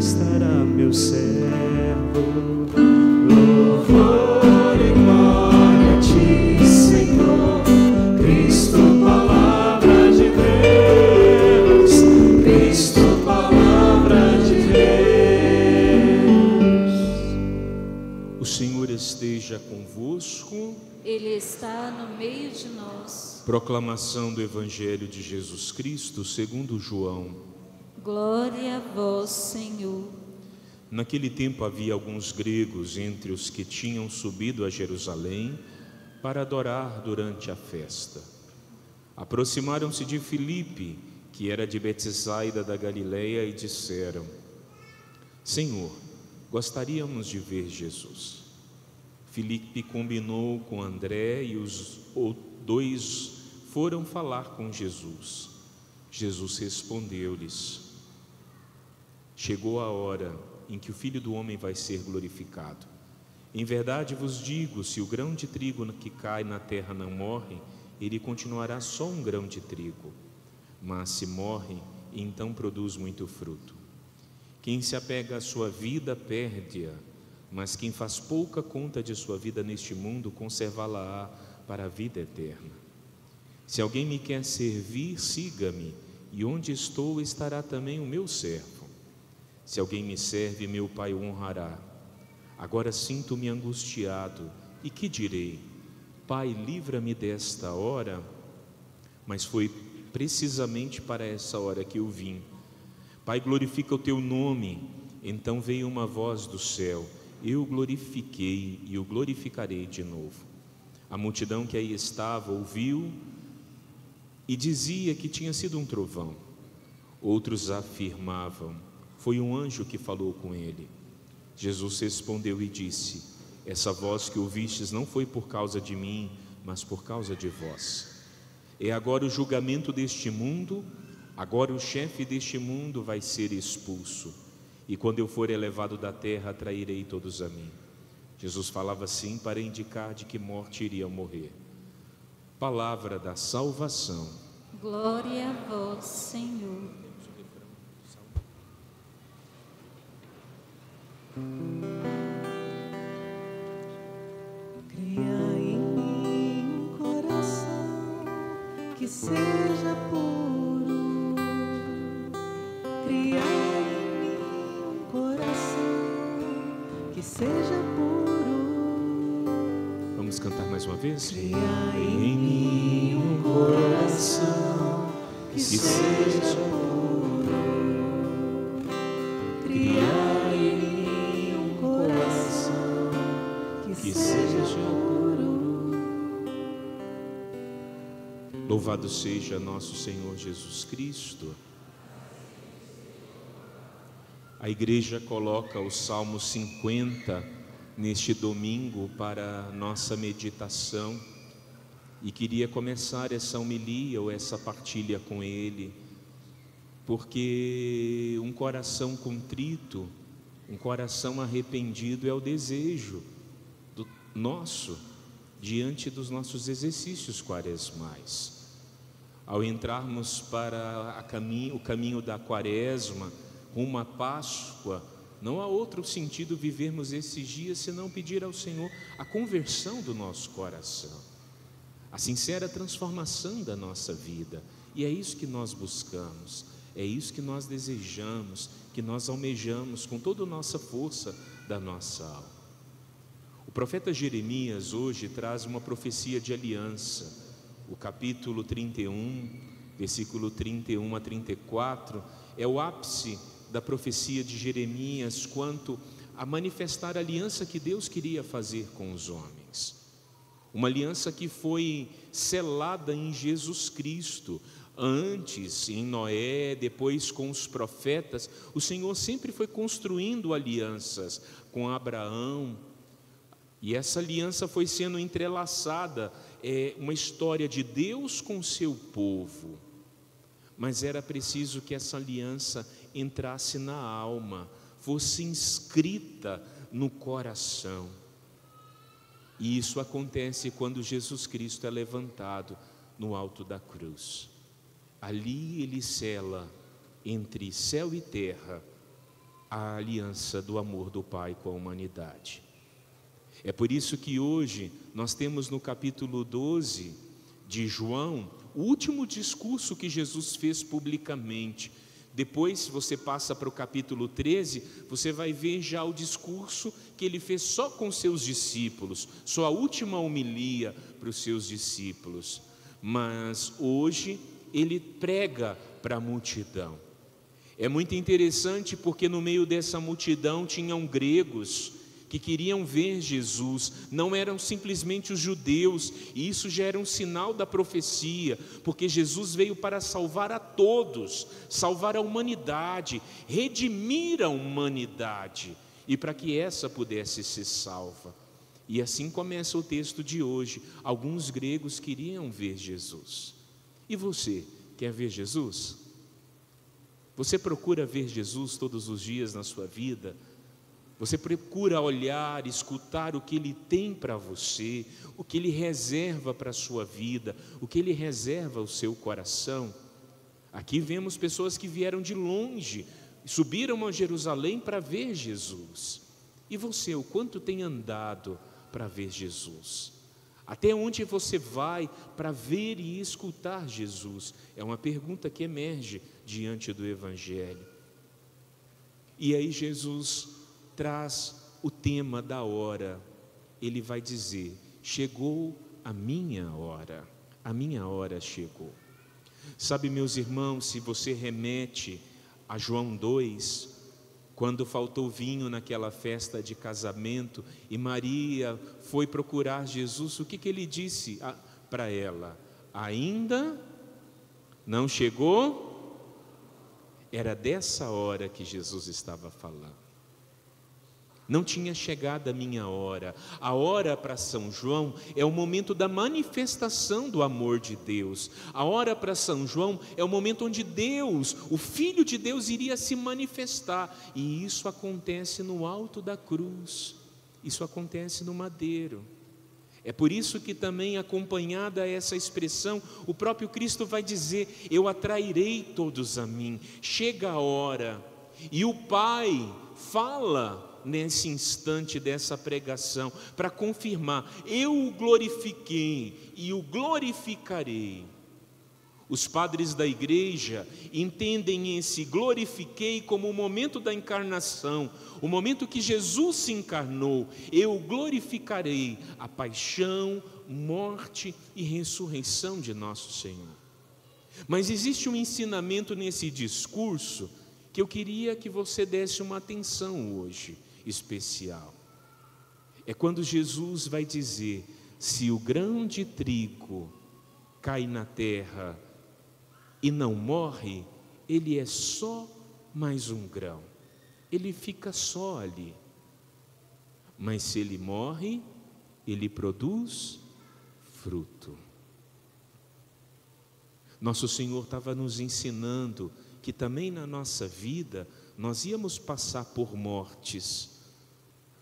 estará meu servo. Louvor e glória a ti, Senhor, Cristo, palavra de Deus, Cristo, palavra de Deus. O Senhor esteja convosco. Ele está no meio de nós. Proclamação do Evangelho de Jesus Cristo segundo João. Glória a vós, Senhor. Naquele tempo havia alguns gregos entre os que tinham subido a Jerusalém para adorar durante a festa. Aproximaram-se de Filipe, que era de Betsaida da Galileia, e disseram: Senhor, gostaríamos de ver Jesus. Filipe combinou com André e os dois foram falar com Jesus. Jesus respondeu-lhes: Chegou a hora em que o Filho do Homem vai ser glorificado. Em verdade vos digo, se o grão de trigo que cai na terra não morre, ele continuará só um grão de trigo. Mas se morre, então produz muito fruto. Quem se apega à sua vida, perde-a. Mas quem faz pouca conta de sua vida neste mundo, conservá-la-á para a vida eterna. Se alguém me quer servir, siga-me, e onde estou estará também o meu servo. Se alguém me serve, meu Pai o honrará. Agora sinto-me angustiado, e que direi? Pai, livra-me desta hora. Mas foi precisamente para essa hora que eu vim. Pai, glorifica o teu nome. Então veio uma voz do céu: eu o glorifiquei e o glorificarei de novo. A multidão que aí estava ouviu e dizia que tinha sido um trovão. Outros afirmavam: foi um anjo que falou com ele. Jesus respondeu e disse: essa voz que ouvistes não foi por causa de mim, mas por causa de vós. É agora o julgamento deste mundo. Agora o chefe deste mundo vai ser expulso. E quando eu for elevado da terra, atrairei todos a mim. Jesus falava assim para indicar de que morte iria morrer. Palavra da salvação. Glória a vós, Senhor. Cria em mim um coração que seja puro. Cria em mim um coração que seja puro. Vamos cantar mais uma vez? Cria em mim um coração que seja puro. Cria em mim um coração que seja puro. Louvado seja nosso Senhor Jesus Cristo. A igreja coloca o Salmo 50 neste domingo para nossa meditação e queria começar essa homilia ou essa partilha com ele, porque um coração contrito, um coração arrependido é o desejo nosso diante dos nossos exercícios quaresmais. Ao entrarmos para o caminho da quaresma, uma Páscoa, não há outro sentido vivermos esses dias senão pedir ao Senhor a conversão do nosso coração, a sincera transformação da nossa vida. E é isso que nós buscamos, é isso que nós desejamos, que nós almejamos com toda a nossa força da nossa alma. O profeta Jeremias hoje traz uma profecia de aliança. O capítulo 31, versículo 31 a 34, é o ápice da profecia de Jeremias quanto a manifestar a aliança que Deus queria fazer com os homens. Uma aliança que foi selada em Jesus Cristo. Antes em Noé, depois com os profetas, o Senhor sempre foi construindo alianças com Abraão. E essa aliança foi sendo entrelaçada, uma história de Deus com o seu povo. Mas era preciso que essa aliança entrasse na alma, fosse inscrita no coração. E isso acontece quando Jesus Cristo é levantado no alto da cruz. Ali ele sela entre céu e terra a aliança do amor do Pai com a humanidade. É por isso que hoje nós temos no capítulo 12 de João o último discurso que Jesus fez publicamente. Depois, se você passa para o capítulo 13, você vai ver já o discurso que ele fez só com seus discípulos, sua última homilia para os seus discípulos. Mas hoje ele prega para a multidão. É muito interessante porque no meio dessa multidão tinham gregos que queriam ver Jesus, não eram simplesmente os judeus, e isso já era um sinal da profecia, porque Jesus veio para salvar a todos, salvar a humanidade, redimir a humanidade, e para que essa pudesse ser salva. E assim começa o texto de hoje. Alguns gregos queriam ver Jesus. E você, quer ver Jesus? Você procura ver Jesus todos os dias na sua vida? Você procura olhar, escutar o que Ele tem para você, o que Ele reserva para a sua vida, o que Ele reserva ao seu coração? Aqui vemos pessoas que vieram de longe, subiram a Jerusalém para ver Jesus. E você, o quanto tem andado para ver Jesus? Até onde você vai para ver e escutar Jesus? É uma pergunta que emerge diante do Evangelho. E aí Jesus traz o tema da hora. Ele vai dizer: chegou a minha hora chegou. Sabe, meus irmãos, se você remete a João 2, quando faltou vinho naquela festa de casamento e Maria foi procurar Jesus, o que ele disse para ela? Ainda não chegou? Era dessa hora que Jesus estava falando. Não tinha chegado a minha hora. A hora para São João é o momento da manifestação do amor de Deus. A hora para São João é o momento onde Deus, o Filho de Deus, iria se manifestar. E isso acontece no alto da cruz. Isso acontece no madeiro. É por isso que também, acompanhada a essa expressão, o próprio Cristo vai dizer: eu atrairei todos a mim. Chega a hora. E o Pai fala nesse instante dessa pregação, para confirmar: eu o glorifiquei e o glorificarei. Os padres da igreja entendem esse glorifiquei como o momento da encarnação, o momento que Jesus se encarnou. Eu glorificarei a paixão, morte e ressurreição de nosso Senhor. Mas existe um ensinamento nesse discurso que eu queria que você desse uma atenção hoje especial. É quando Jesus vai dizer: se o grão de trigo cai na terra e não morre, ele é só mais um grão, ele fica só ali. Mas se ele morre, ele produz fruto. Nosso Senhor estava nos ensinando que também na nossa vida nós íamos passar por mortes,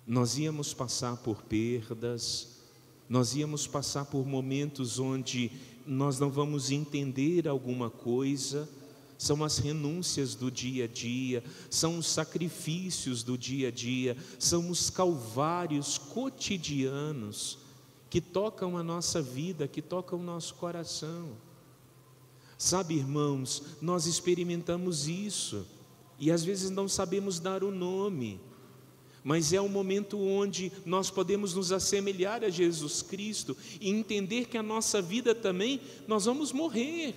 nós íamos passar por perdas, nós íamos passar por momentos onde nós não vamos entender alguma coisa. São as renúncias do dia a dia, são os sacrifícios do dia a dia, são os calvários cotidianos que tocam a nossa vida, que tocam o nosso coração. Sabe, irmãos, nós experimentamos isso e às vezes não sabemos dar o nome, mas é um momento onde nós podemos nos assemelhar a Jesus Cristo e entender que a nossa vida também, nós vamos morrer,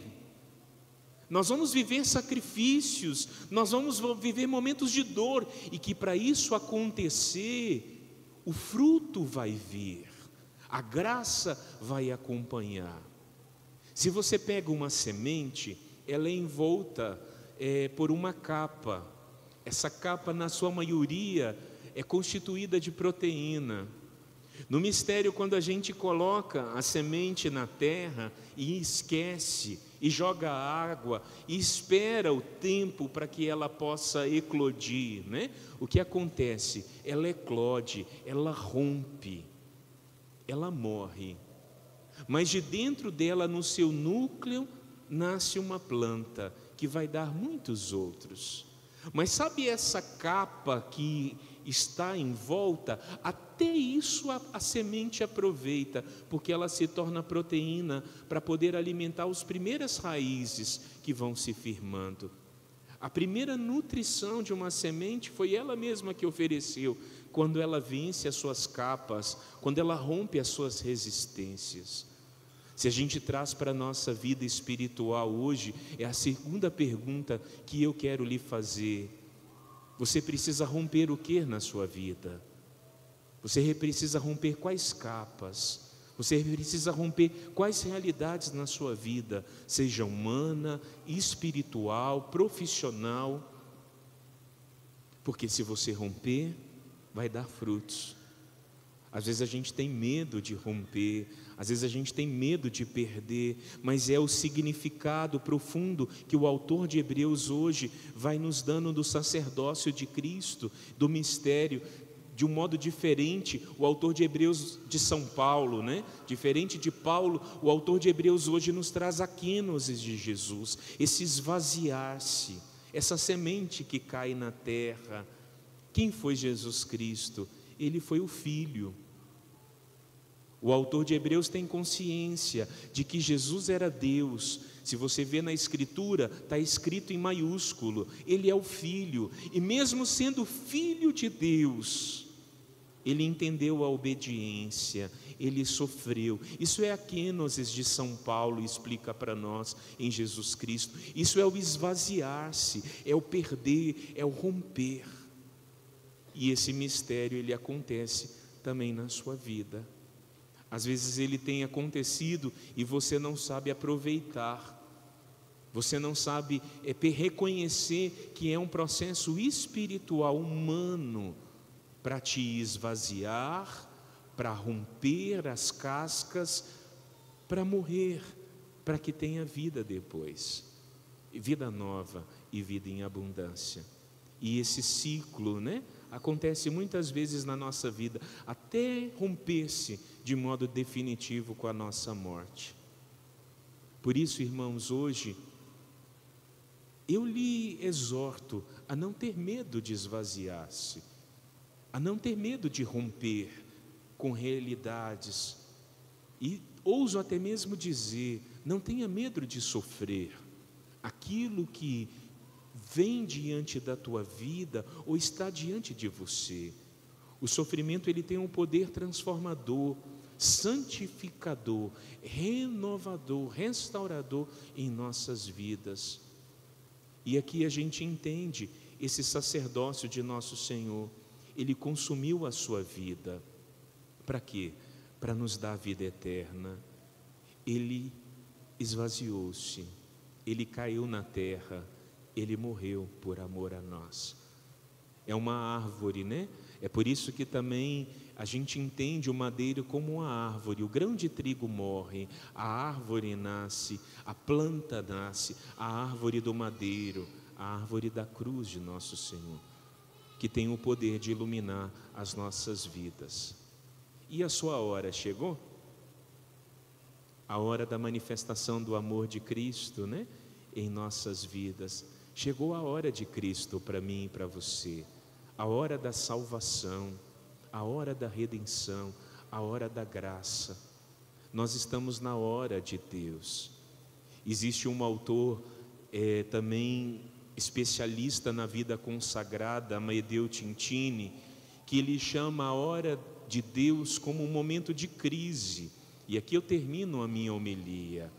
nós vamos viver sacrifícios, nós vamos viver momentos de dor, e que para isso acontecer, o fruto vai vir, a graça vai acompanhar. Se você pega uma semente, ela é envolta por uma capa. Essa capa, na sua maioria, é constituída de proteína. No mistério, quando a gente coloca a semente na terra e esquece, e joga água, e espera o tempo para que ela possa eclodir, né? O que acontece? Ela eclode, ela rompe, ela morre. Mas de dentro dela, no seu núcleo, nasce uma planta que vai dar muitos outros. Mas sabe essa capa que está em volta? Até isso a semente aproveita, porque ela se torna proteína para poder alimentar as primeiras raízes que vão se firmando. A primeira nutrição de uma semente foi ela mesma que ofereceu, quando ela vence as suas capas, quando ela rompe as suas resistências. Se a gente traz para a nossa vida espiritual hoje, é a segunda pergunta que eu quero lhe fazer. Você precisa romper o que na sua vida? Você precisa romper quais capas? Você precisa romper quais realidades na sua vida, seja humana, espiritual, profissional? Porque se você romper, vai dar frutos. Às vezes a gente tem medo de romper, às vezes a gente tem medo de perder, mas é o significado profundo que o autor de Hebreus hoje vai nos dando do sacerdócio de Cristo, do mistério, de um modo diferente. O autor de Hebreus de São Paulo, diferente de Paulo, o autor de Hebreus hoje nos traz a quênosis de Jesus, esse esvaziar-se, essa semente que cai na terra. Quem foi Jesus Cristo? Ele foi o Filho. O autor de Hebreus tem consciência de que Jesus era Deus. Se você vê na Escritura, está escrito em maiúsculo, Ele é o Filho. E mesmo sendo Filho de Deus, Ele entendeu a obediência, Ele sofreu. Isso é a quênosis de São Paulo, explica para nós em Jesus Cristo. Isso é o esvaziar-se, é o perder, é o romper. E esse mistério, ele acontece também na sua vida. Às vezes ele tem acontecido e você não sabe aproveitar. Você não sabe reconhecer que é um processo espiritual, humano, para te esvaziar, para romper as cascas, para morrer, para que tenha vida depois. Vida nova e vida em abundância. E esse ciclo, acontece muitas vezes na nossa vida, até romper-se de modo definitivo com a nossa morte. Por isso, irmãos, hoje, eu lhe exorto a não ter medo de esvaziar-se, a não ter medo de romper com realidades, e ouso até mesmo dizer, não tenha medo de sofrer. Aquilo que vem diante da tua vida ou está diante de você. O sofrimento, ele tem um poder transformador, santificador, renovador, restaurador em nossas vidas. E aqui a gente entende esse sacerdócio de nosso Senhor. Ele consumiu a sua vida. Para quê? Para nos dar a vida eterna. Ele esvaziou-se, ele caiu na terra, ele morreu por amor a nós. É uma árvore, É por isso que também a gente entende o madeiro como uma árvore. O grão de trigo morre, a árvore nasce, a planta nasce, a árvore do madeiro, a árvore da cruz de nosso Senhor, que tem o poder de iluminar as nossas vidas. E a sua hora chegou? A hora da manifestação do amor de Cristo, em nossas vidas. Chegou a hora de Cristo para mim e para você, a hora da salvação, a hora da redenção, a hora da graça. Nós estamos na hora de Deus. Existe um autor também especialista na vida consagrada, Amedeo Tintini, que ele chama a hora de Deus como um momento de crise. E aqui eu termino a minha homilia.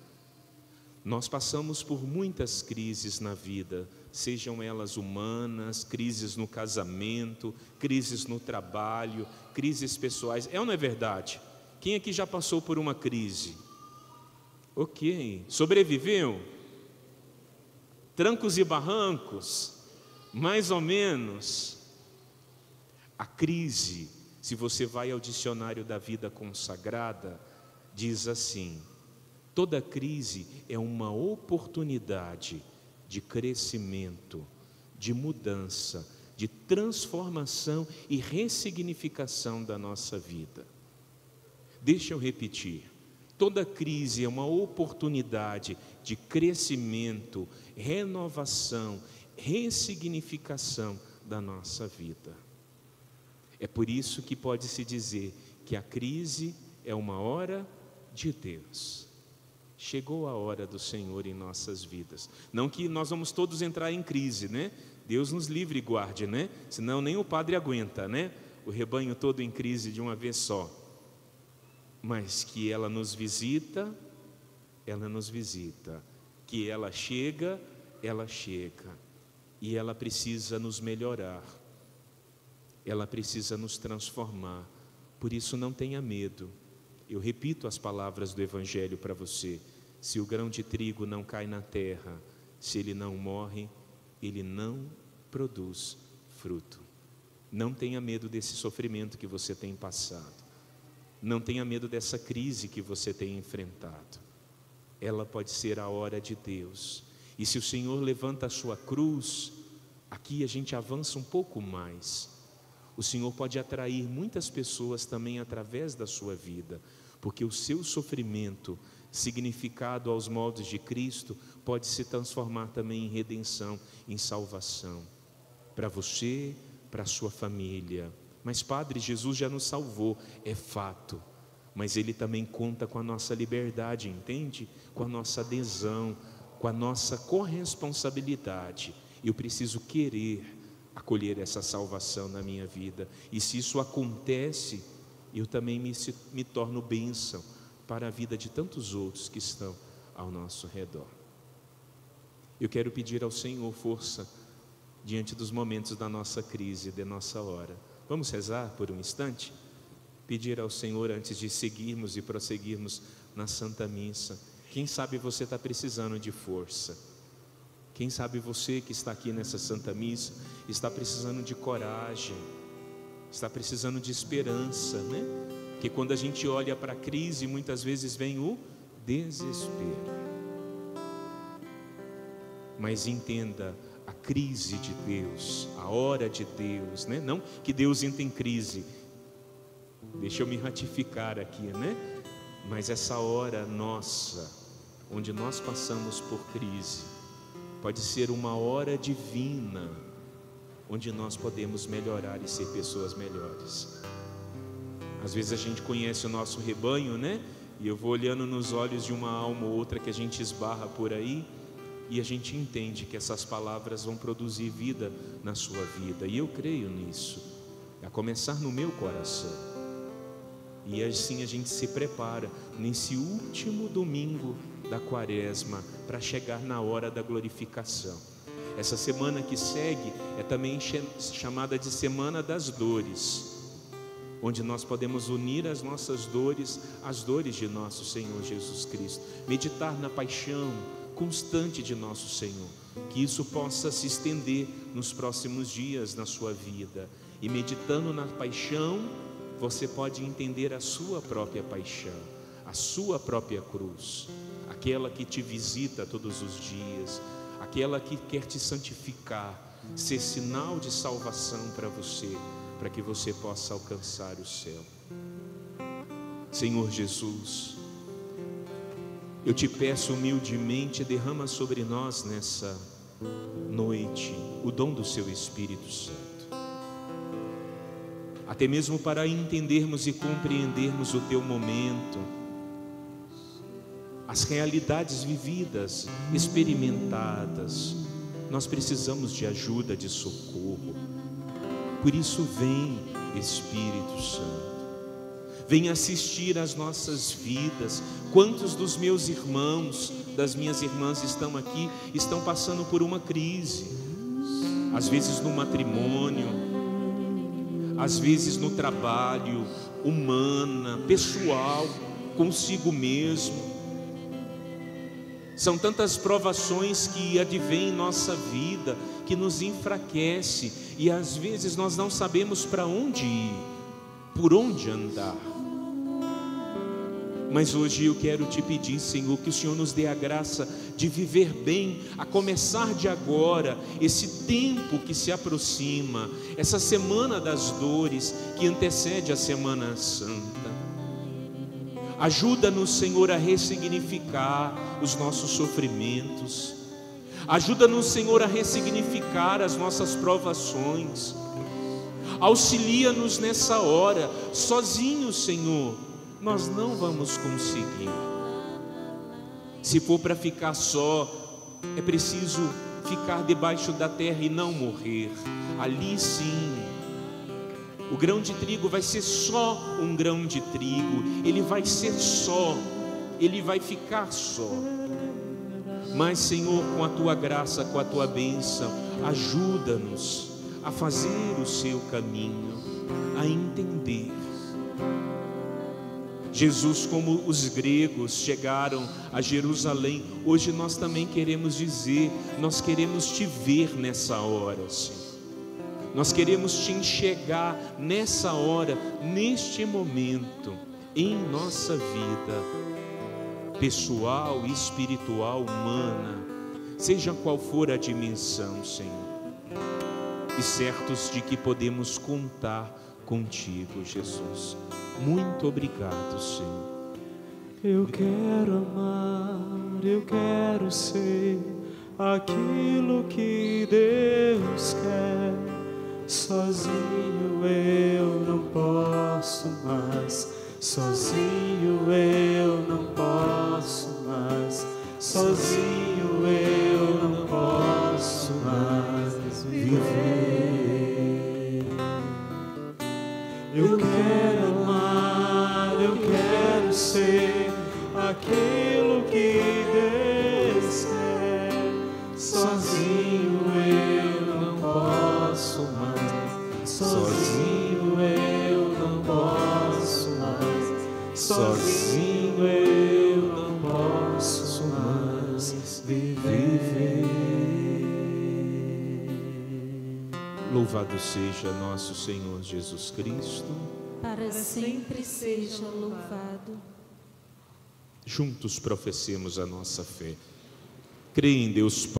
Nós passamos por muitas crises na vida, sejam elas humanas, crises no casamento, crises no trabalho, crises pessoais. É ou não é verdade? Quem aqui já passou por uma crise? Ok, sobreviveu? Trancos e barrancos? Mais ou menos. A crise, se você vai ao dicionário da vida consagrada, diz assim: toda crise é uma oportunidade de crescimento, de mudança, de transformação e ressignificação da nossa vida. Deixa eu repetir: toda crise é uma oportunidade de crescimento, renovação ressignificação da nossa vida. É por isso que pode-se dizer que a crise é uma hora de Deus. Chegou a hora do Senhor em nossas vidas. Não que nós vamos todos entrar em crise, né? Deus nos livre e guarde, né? Senão nem o padre aguenta, né? O rebanho todo em crise de uma vez só. Mas que ela nos visita, que ela chega, e ela precisa nos melhorar, ela precisa nos transformar. Por isso não tenha medo. Eu repito as palavras do Evangelho para você: se o grão de trigo não cai na terra, se ele não morre, ele não produz fruto. Não tenha medo desse sofrimento que você tem passado. Não tenha medo dessa crise que você tem enfrentado. Ela pode ser a hora de Deus. E se o Senhor levanta a sua cruz, aqui a gente avança um pouco mais. O Senhor pode atrair muitas pessoas também através da sua vida, porque o seu sofrimento, significado aos moldes de Cristo, pode se transformar também em redenção, em salvação, para você, para a sua família. Mas Padre, Jesus já nos salvou, é fato, mas Ele também conta com a nossa liberdade, entende? Com a nossa adesão, com a nossa corresponsabilidade. Eu preciso querer acolher essa salvação na minha vida, e se isso acontece, eu também me torno bênção para a vida de tantos outros que estão ao nosso redor. Eu quero pedir ao Senhor força diante dos momentos da nossa crise, de nossa hora. Vamos rezar por um instante? Pedir ao Senhor antes de seguirmos e prosseguirmos na Santa Missa. Quem sabe você está precisando de força. Quem sabe você que está aqui nessa Santa Missa está precisando de coragem, está precisando de esperança, né? Porque quando a gente olha para a crise, muitas vezes vem o desespero. Mas entenda, a crise de Deus, a hora de Deus, né? Não que Deus entra em crise, deixa eu me ratificar aqui, né? Mas essa hora nossa, onde nós passamos por crise, pode ser uma hora divina, onde nós podemos melhorar e ser pessoas melhores. Às vezes a gente conhece o nosso rebanho, né? E eu vou olhando nos olhos de uma alma ou outra que a gente esbarra por aí, e a gente entende que essas palavras vão produzir vida na sua vida, e eu creio nisso, a começar no meu coração. E assim a gente se prepara nesse último domingo da Quaresma para chegar na hora da glorificação. Essa semana que segue é também chamada de Semana das Dores, onde nós podemos unir as nossas dores às dores de nosso Senhor Jesus Cristo, meditar na paixão constante de nosso Senhor, que isso possa se estender nos próximos dias na sua vida. E meditando na paixão, você pode entender a sua própria paixão, a sua própria cruz, aquela que te visita todos os dias, aquela que quer te santificar, ser sinal de salvação para você, para que você possa alcançar o céu. Senhor Jesus, eu te peço humildemente, derrama sobre nós nessa noite o dom do seu Espírito Santo, até mesmo para entendermos e compreendermos o teu momento, as realidades vividas, experimentadas. Nós precisamos de ajuda, de socorro. Por isso vem, Espírito Santo, vem assistir às nossas vidas. Quantos dos meus irmãos, das minhas irmãs estão aqui, estão passando por uma crise, às vezes no matrimônio, às vezes no trabalho, humana, pessoal, consigo mesmo. São tantas provações que advêm em nossa vida, que nos enfraquece, e às vezes nós não sabemos para onde ir, por onde andar. Mas hoje eu quero te pedir, Senhor, que o Senhor nos dê a graça de viver bem, a começar de agora, esse tempo que se aproxima, essa semana das dores que antecede a Semana Santa. Ajuda-nos, Senhor, a ressignificar os nossos sofrimentos. Ajuda-nos, Senhor, a ressignificar as nossas provações. Auxilia-nos nessa hora. Sozinhos, Senhor, nós não vamos conseguir. Se for para ficar só, é preciso ficar debaixo da terra e não morrer. Ali sim, o grão de trigo vai ser só um grão de trigo. Ele vai ser só, ele vai ficar só. Mas, Senhor, com a Tua graça, com a Tua bênção, ajuda-nos a fazer o Seu caminho, a entender. Jesus, como os gregos chegaram a Jerusalém, hoje nós também queremos dizer, nós queremos Te ver nessa hora, Senhor. Nós queremos Te enxergar nessa hora, neste momento, em nossa vida pessoal, espiritual, humana, seja qual for a dimensão, Senhor. E certos de que podemos contar contigo, Jesus. Muito obrigado, Senhor. Eu quero amar, eu quero ser aquilo que Deus quer. Sozinho eu não posso mais, sozinho eu não posso mais, sozinho eu não posso mais viver. Eu quero amar, eu quero ser aquilo que Deus quer. Sozinho eu não posso mais, sozinho eu não posso mais, sozinho eu não posso mais viver. Louvado seja nosso Senhor Jesus Cristo. Para sempre seja louvado. Juntos professemos a nossa fé. Creio em Deus